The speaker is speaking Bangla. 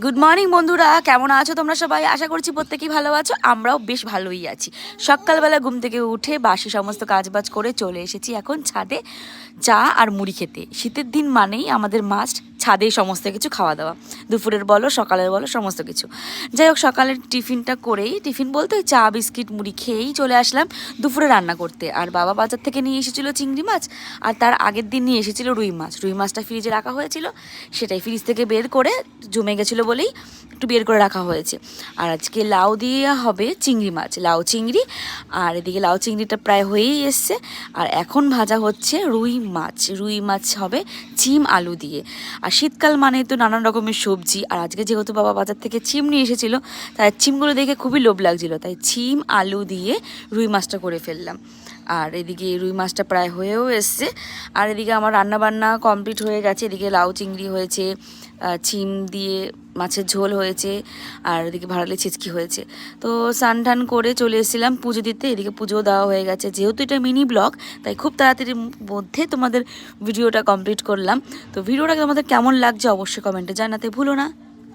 গুড মর্নিং বন্ধুরা, কেমন আছো তোমরা সবাই? আশা করছি প্রত্যেকেই ভালো আছো। আমরাও বেশ ভালোই আছি। সকালবেলা ঘুম থেকে উঠে বাসি সমস্ত কাজবাজ করে চলে এসেছি এখন ছাদে চা আর মুড়ি খেতে। শীতের দিন মানেই আমাদের মাস্ট ছাদে সমস্ত কিছু খাওয়া দাওয়া, দুপুরের বলো সকালের বলো সমস্ত কিছু। যাই হোক, সকালের টিফিনটা করেই, টিফিন বলতে ওই চা বিস্কিট মুড়ি খেয়েই চলে আসলাম দুপুরে রান্না করতে। আর বাবা বাজার থেকে নিয়ে এসেছিলো চিংড়ি মাছ, আর তার আগের দিন নিয়ে এসেছিলো রুই মাছ। রুই মাছটা ফ্রিজে রাখা হয়েছিল, সেটাই ফ্রিজ থেকে বের করে জমে গেছিলো বলেই একটু বের করে রাখা হয়েছে। আর আজকে লাউ দিয়ে হবে চিংড়ি মাছ, লাউ চিংড়ি। আর এদিকে লাউ চিংড়িটা প্রায় হয়েই এসছে। আর এখন ভাজা হচ্ছে রুই মাছ। রুই মাছ হবে চিম আলু দিয়ে। আর শীতকাল মানে তো নানান রকমের সবজি। আর আজকে যেহেতু বাবা বাজার থেকে চিম নিয়ে এসেছিলো, তাই চিমগুলো দেখে খুবই লোভ লাগছিলো, তাই চিম আলু দিয়ে রুই মাছটা করে ফেললাম। আর এদিকে রুই মাছটা প্রায় হয়েও এসছে। আর এদিকে আমার রান্নাবান্না কমপ্লিট হয়ে গেছে। এদিকে লাউ চিংড়ি হয়েছে, চিম দিয়ে মাছের ঝোল হয়েছে, আর এদিকে ভাড়ালি ছিচকি হয়েছে। তো স্নান টান করে চলে এসেছিলাম পুজো দিতে। এদিকে পুজো দেওয়া হয়ে গেছে। যেহেতু এটা মিনি ব্লগ, তাই খুব তাড়াতাড়ির মধ্যে তোমাদের ভিডিওটা কমপ্লিট করলাম। তো ভিডিওটা তোমাদের কেমন লাগছে অবশ্যই কমেন্টে জানাতে ভুলো না।